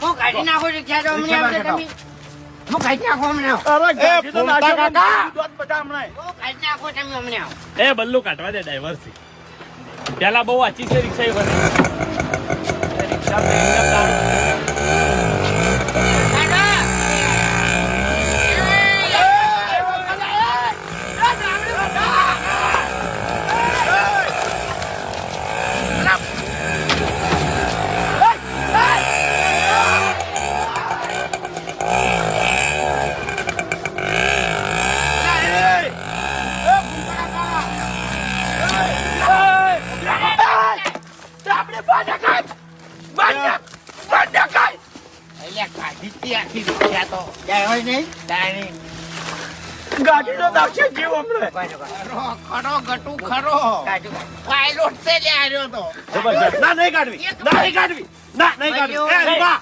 હું કાઢી નાખું છું ખ્યાલ અમને આવશે તમે હું કાઢી નાખું અમને અરે ગાડી તો નાખ્યો કાકા દોત બધા હમણાં હું કાઢી નાખું તમે અમને આવો એ બલ્લુ કાઢવા દે ડ્રાઈવર છે પેલા બહુ આચી છે રિક્ષા બને રિક્ષા ગાડી તો નાખશે જીવ હમણાં ખરો ગટુ ખરો પાયલોટ છે લે આવ્યો તો ના નહીં કાઢવી ના નહીં કાઢવી ના નહીં કાઢવી એ રીબા